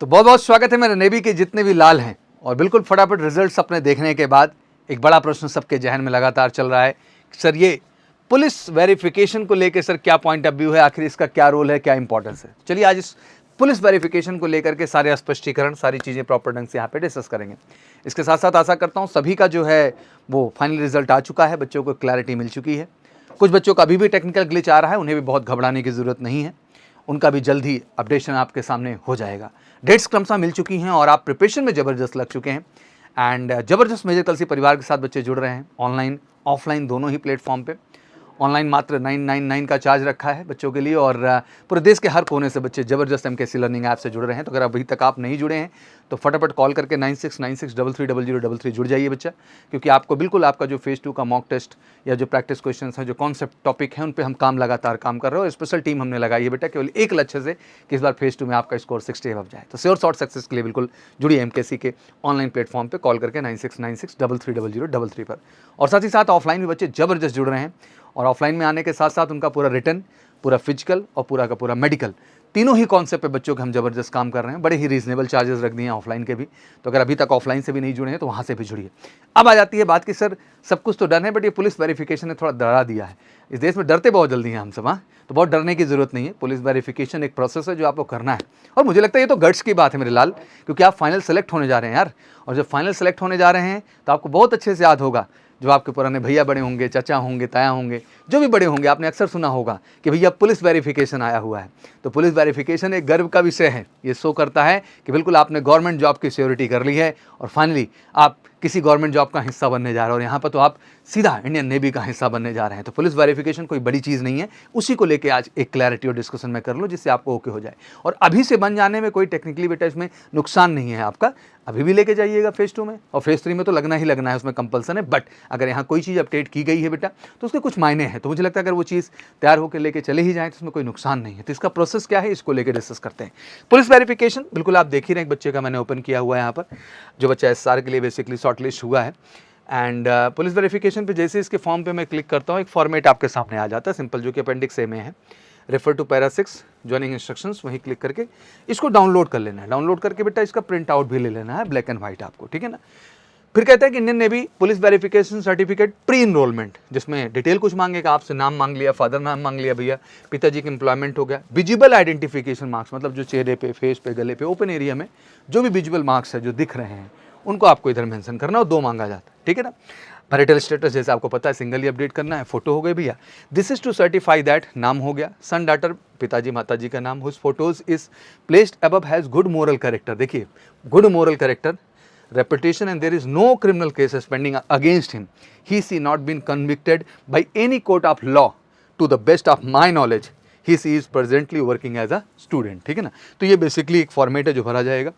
तो बहुत बहुत स्वागत है मेरे नेवी के जितने भी लाल हैं। और बिल्कुल फटाफट रिजल्ट्स अपने देखने के बाद एक बड़ा प्रश्न सबके जहन में लगातार चल रहा है, सर ये पुलिस वेरिफिकेशन को लेकर सर क्या पॉइंट ऑफ व्यू है, आखिर इसका क्या रोल है, क्या इंपॉर्टेंस है। चलिए आज इस पुलिस वेरिफिकेशन को लेकर के सारे स्पष्टीकरण, सारी चीज़ें प्रॉपर ढंग से यहाँ पे डिस्कस करेंगे। इसके साथ साथ आशा करता हूँ सभी का जो है वो फाइनल रिजल्ट आ चुका है, बच्चों को क्लैरिटी मिल चुकी है। कुछ बच्चों का अभी भी टेक्निकल ग्लिच आ रहा है, उन्हें भी बहुत घबराने की ज़रूरत नहीं है, उनका भी जल्द ही अपडेशन आपके सामने हो जाएगा। डेट्स क्रमशः मिल चुकी हैं और आप प्रिपरेशन में ज़बरदस्त लग चुके हैं। एंड ज़बरदस्त मेजर कल से परिवार के साथ बच्चे जुड़ रहे हैं, ऑनलाइन ऑफलाइन दोनों ही प्लेटफॉर्म पे। ऑनलाइन मात्र 999 का चार्ज रखा है बच्चों के लिए और पूरे देश के हर कोने से बच्चे ज़बरदस्त एमकेसी लर्निंग ऐप से जुड़ रहे हैं। तो अगर अभी तक आप नहीं जुड़े हैं तो फटाफट कॉल करके 9696330033 जुड़ जाइए बच्चा, क्योंकि आपको बिल्कुल आपका जो फेज़ 2 का मॉक टेस्ट या जो प्रैक्टिस क्वेश्चन हैं, जो कॉन्सेप्ट टॉपिक हैं, उन पे हम काम लगातार काम कर रहे हो। स्पेशल टीम हमने लगाई है बेटा केवल एक लक्ष्य से कि इस बार फेज़ 2 में आपका स्कोर 60 अबव जाए। तो श्योर शॉर्ट सक्सेस के लिए बिल्कुल जुड़िए एमकेसी के ऑनलाइन प्लेटफॉर्म पर कॉल करके 9696330033 पर। और साथ ही साथ ऑफलाइन भी बच्चे ज़बरदस्त जुड़ रहे हैं और ऑफलाइन में आने के साथ साथ उनका पूरा रिटर्न, पूरा फिजिकल और पूरा का पूरा मेडिकल, तीनों ही कॉन्सेप्ट पे बच्चों के हम ज़बरदस्त काम कर रहे हैं। बड़े ही रीजनेबल चार्जेस रख दिए हैं ऑफलाइन के भी। तो अगर अभी तक ऑफलाइन से भी नहीं जुड़े हैं तो वहाँ से भी जुड़िए। अब आ जाती है बात कि सर सब कुछ तो डन है, बट ये पुलिस वेरिफिकेशन ने थोड़ा डरा दिया है। इस देश में डरते बहुत जल्दी हैं हम सब, हाँ, तो बहुत डरने की ज़रूरत नहीं है। पुलिस वेरिफिकेशन एक प्रोसेस है जो आपको करना है और मुझे लगता है ये तो गट्स की बात है मेरे लाल, क्योंकि आप फाइनल सेलेक्ट होने जा रहे हैं यार। और जब फाइनल सेलेक्ट होने जा रहे हैं तो आपको बहुत अच्छे से याद होगा, जो आपके पुराने भैया बड़े होंगे, चाचा होंगे, ताया होंगे, जो भी बड़े होंगे, आपने अक्सर सुना होगा कि भैया पुलिस वेरिफिकेशन आया हुआ है। तो पुलिस वेरिफिकेशन एक गर्व का विषय है। ये शो करता है कि बिल्कुल आपने गवर्नमेंट जॉब की सिक्योरिटी कर ली है और फाइनली आप किसी गवर्नमेंट जॉब का हिस्सा बनने जा रहे हो और यहाँ पर तो आप सीधा इंडियन नेवी का हिस्सा बनने जा रहे हैं। तो पुलिस वेरिफिकेशन कोई बड़ी चीज़ नहीं है, उसी को लेके आज एक क्लैरिटी और डिस्कशन में कर लो जिससे आपको ओके हो जाए। और अभी से बन जाने में कोई टेक्निकली बेटा इसमें नुकसान नहीं है आपका, अभी भी लेके जाइएगा फेज़ 2 में, और फेज़ 3 में तो लगना ही लगना है, उसमें कंपल्सन है। बट अगर यहाँ कोई चीज़ अपडेट की गई है बेटा तो उसके कुछ मायने हैं। तो मुझे लगता है अगर वो चीज़ तैयार होकर लेके चले ही जाए तो उसमें कोई नुकसान नहीं है। तो इसका प्रोसेस क्या है, इसको लेकर डिस्कस करते हैं। पुलिस वेरिफिकेशन बिल्कुल आप देख ही रहे हैं, एक बच्चे का मैंने ओपन किया हुआ है यहाँ पर, जो बच्चा SR के लिए बेसिकली शॉर्टलिस्ट हुआ है। एंड पुलिस वेरिफिकेशन पे जैसे इसके फॉर्म पे मैं क्लिक करता हूँ, एक फॉर्मेट आपके सामने आ जाता है सिंपल, जो कि अपेंडिक्स ए में है। Refer to para 6 joining instructions, वहीं क्लिक करके इसको डाउनलोड कर लेना है। डाउनलोड करके बेटा इसका प्रिंट आउट भी ले लेना है, ब्लैक एंड व्हाइट आपको, ठीक है ना। फिर कहते हैं कि Indian navy police verification certificate pre enrolment, जिसमें डिटेल कुछ मांगेगा आपसे, नाम मांग लिया, फादर नाम मांग लिया भैया, पिताजी का एम्प्लॉयमेंट हो गया, विजिबल आइडेंटिफिकेशन मार्क्स, मतलब जो चेहरे पे, फेस पे, गले पे, ओपन एरिया में जो भी विजिबल मार्क्स है जो दिख रहे हैं उनको आपको इधर मेंशन करना और 2 मांगा जाता है, ठीक है ना। मैरिटल स्टेटस जैसे आपको पता है सिंगल ही अपडेट करना है, फोटो हो गए भैया। This is to certify that, नाम हो गया, सन डाटर पिताजी माताजी का नाम, whose photos is placed above has good moral character, देखिए good moral character, reputation and there is no criminal cases pending against him. He not been convicted by any court of law to the best of my knowledge. He is presently working as a student, ठीक है ना। तो ये basically एक format है जो भरा जाएगा।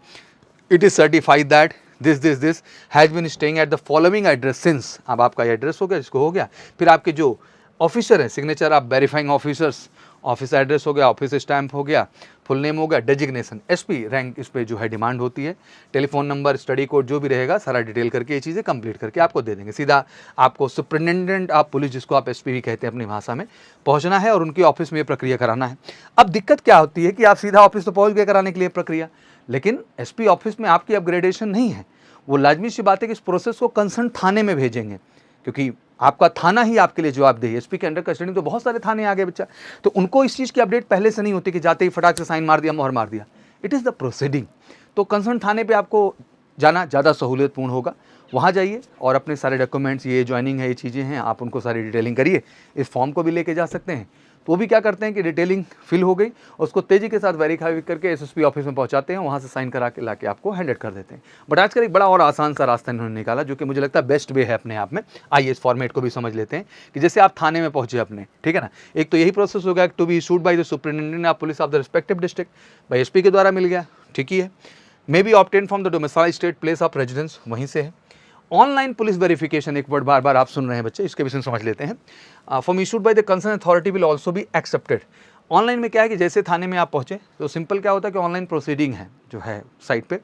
It is certified that this has been staying at the following address since, अब आपका एड्रेस हो गया, इसको हो गया। फिर आपके जो ऑफिसर है, सिग्नेचर आप वेरीफाइंग ऑफिसर्स, ऑफिस एड्रेस हो गया, ऑफिस स्टैम्प हो गया, फुल नेम हो गया, डेजिग्नेशन SP रैंक इस पे जो है डिमांड होती है, टेलीफोन नंबर, स्टडी कोड जो भी रहेगा सारा डिटेल करके ये चीज़ें कंप्लीट करके आपको दे देंगे। सीधा आपको सुपरिटेंडेंट ऑफ पुलिस, जिसको आप SP भी कहते हैं अपनी भाषा में, पहुंचना है और उनकी ऑफिस में ये प्रक्रिया कराना है। अब दिक्कत क्या होती है कि आप सीधा ऑफिस तो पहुँच गए कराने के लिए प्रक्रिया, लेकिन SP ऑफिस में आपकी अपग्रेडेशन नहीं है। वो लाजमी सी बात है कि इस प्रोसेस को कंसर्न थाने में भेजेंगे, क्योंकि आपका थाना ही आपके लिए जवाबदेही है। SP के अंडर कस्टडी तो बहुत सारे थाने आ गए बच्चा, तो उनको इस चीज़ की अपडेट पहले से नहीं होती कि जाते ही फटाक से साइन मार दिया, मोहर मार दिया। It is the proceeding. तो कंसर्न थाने पे आपको जाना ज़्यादा सहूलियतपूर्ण होगा। वहाँ जाइए और अपने सारे डॉक्यूमेंट्स, ये ज्वाइनिंग है, ये चीज़ें हैं, आप उनको सारी डिटेलिंग करिए। इस फॉर्म को भी लेके जा सकते हैं। तो वो भी क्या करते हैं कि डिटेलिंग फिल हो गई, उसको तेज़ी के साथ वेरीफाई करके SSP ऑफिस में पहुंचाते हैं, वहाँ से साइन करा के लाके आपको हैंड कर देते हैं। बट आजकल एक बड़ा और आसान सा रास्ता इन्होंने निकाला, जो कि मुझे लगता है बेस्ट वे है अपने आप में। आइए इस फॉर्मेट को भी समझ लेते हैं कि जैसे आप थाने में पहुंचे अपने, ठीक है ना, एक तो यही प्रोसेस हो गया to be issued by the superintendent of police of the respective district, by SP के द्वारा मिल गया, ठीक ही है। May be obtain from the domicile state place of residence, वहीं से है। ऑनलाइन पुलिस वेरिफिकेशन, एक वर्ड बार बार आप सुन रहे हैं बच्चे, इसके विषय में समझ लेते हैं। Form issued by the concern authority will also be accepted. Online में क्या है कि जैसे थाने में आप पहुँचे तो सिंपल क्या होता है कि ऑनलाइन प्रोसीडिंग है जो है साइट पे,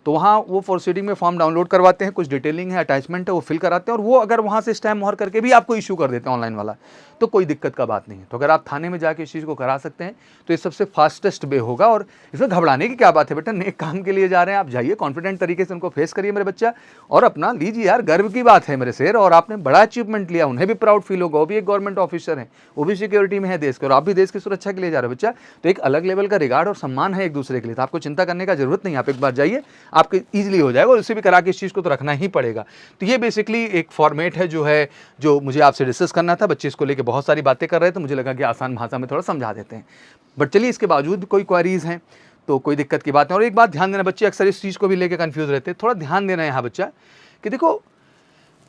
तो वहाँ वो प्रोसीडिंग में फॉर्म डाउनलोड करवाते हैं, कुछ डिटेलिंग है, अटैचमेंट है, वो फिल कराते हैं और वो अगर वहाँ से स्टैम्प मोहर करके भी आपको इशू कर देते हैं ऑनलाइन वाला, तो कोई दिक्कत का बात नहीं है। तो अगर आप थाने में जाके इस चीज़ को करा सकते हैं तो ये सबसे फास्टेस्ट वे होगा। और इसमें घबराने की क्या बात है बेटा, नेक काम के लिए जा रहे हैं आप, जाइए कॉन्फिडेंट तरीके से उनको फेस करिए मेरे बच्चा, और अपना लीजिए यार, गर्व की बात है मेरे शेर। और आपने बड़ा अचीवमेंट लिया, उन्हें भी प्राउड फील होगा, वो भी एक गवर्नमेंट ऑफिसर है, वो भी सिक्योरिटी में है देश के, और आप भी देश की सुरक्षा के लिए जा रहे हो बच्चा। तो एक अलग लेवल का रिगार्ड और सम्मान है एक दूसरे के लिए, तो आपको चिंता करने का जरूरत नहीं। आप एक बार जाइए, आपके ईजिली हो जाएगा, और उसे भी करा के इस चीज़ को तो रखना ही पड़ेगा। तो ये बेसिकली एक फॉर्मेट है जो मुझे आपसे डिस्कस करना था। बच्चे इसको लेके बहुत सारी बातें कर रहे थे, मुझे लगा कि आसान भाषा में थोड़ा समझा देते हैं। बट चलिए, इसके बावजूद भी कोई क्वेरीज हैं तो कोई दिक्कत की बात नहीं। और एक बात ध्यान देना, बच्चे अक्सर इस चीज़ को भी लेके कंफ्यूज रहते हैं, थोड़ा ध्यान देना है यहाँ बच्चा कि देखो,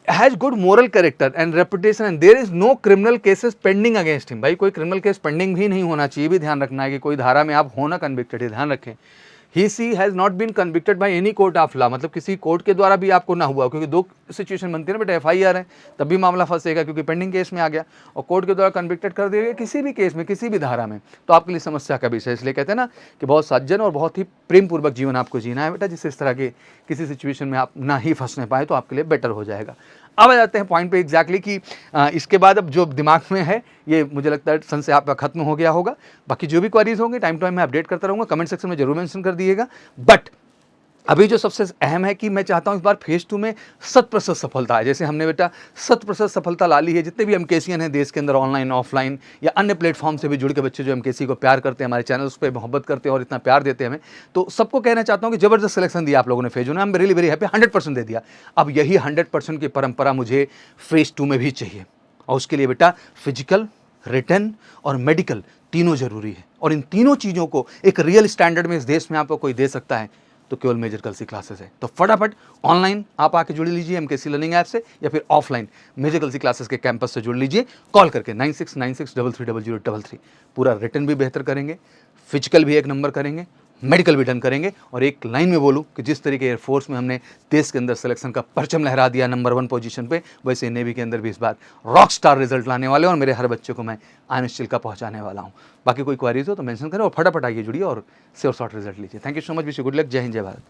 has good moral character and reputation and there is no criminal cases pending against him. भाई कोई क्रिमिनल केस पेंडिंग भी नहीं होना चाहिए, भी ध्यान रखना है कि कोई धारा में आप हो ना कन्विक्टेड है, ध्यान रखें। He see has not been convicted by any court of law, मतलब किसी कोर्ट के द्वारा भी आपको ना हुआ, क्योंकि दो सिचुएशन बनती है ना बेटा, FIR है तब भी मामला फंसेगा क्योंकि पेंडिंग केस में आ गया, और कोर्ट के द्वारा कन्विक्टेड कर दिया गया किसी भी केस में, किसी भी धारा में, तो आपके लिए समस्या का विषय। इसलिए कहते हैं ना कि बहुत सज्जन और बहुत ही प्रेम पूर्वक जीवन आपको जीना है बेटा, जिससे इस तरह के किसी सिचुएशन में आप ना ही फंसने पाए, तो आपके लिए बेटर हो जाएगा। अब आ जाते हैं पॉइंट पे एग्जैक्टली कि इसके बाद अब जो दिमाग में है ये मुझे लगता है संशय आपका खत्म हो गया होगा। बाकी जो भी क्वेरीज होंगे टाइम टू टाइम मैं अपडेट करता रहूँगा, कमेंट सेक्शन में जरूर मेंशन कर दिएगा। बट अभी जो सबसे अहम है कि मैं चाहता हूँ इस बार फेज 2 में 100% सफलता है। जैसे हमने बेटा 100% सफलता ला ली है, जितने भी एमकेसीएन हैं देश के अंदर, ऑनलाइन ऑफलाइन या अन्य प्लेटफॉर्म से भी जुड़ के बच्चे जो एमकेसी को प्यार करते हैं, हमारे चैनल्स पे मोहब्बत करते हैं और इतना प्यार देते हैं हमें, तो सबको कहना चाहता हूँ कि जबरदस्त सिलेक्शन दिया आप लोगों ने फेज 1 में, I am really very happy, 100% दे दिया। अब यही 100% की परंपरा मुझे फेज 2 में भी चाहिए, और उसके लिए बेटा फिजिकल, रिटन और मेडिकल तीनों जरूरी है। और इन तीनों चीज़ों को एक रियल स्टैंडर्ड में इस देश में आपको कोई दे सकता है तो केवल मेजर कलसी क्लासेस है। तो फटाफट ऑनलाइन आप आके जुड़ लीजिए एमकेसी लर्निंग ऐप से, या फिर ऑफलाइन मेजर कलसी क्लासेस के कैंपस से जुड़ लीजिए कॉल करके 9696330033। पूरा रिटन भी बेहतर करेंगे, फिजिकल भी एक नंबर करेंगे, मेडिकल भी डन करेंगे। और एक लाइन में बोलूँ कि जिस तरीके एयरफोर्स में हमने देश के अंदर सिलेक्शन का परचम लहरा दिया नंबर 1 पोजीशन पे, वैसे नेवी के अंदर भी इस बार रॉक स्टार रिजल्ट लाने वाले हैं, और मेरे हर बच्चे को मैं आनिश्चिल का पहुंचाने वाला हूं। बाकी कोई क्वारीज हो तो मेंशन करें और फटाफट आइए जुड़िए और श्योर शॉर्ट रिजल्ट लीजिए। Thank you so much, wish you good luck. जय हिंद, जय भारत।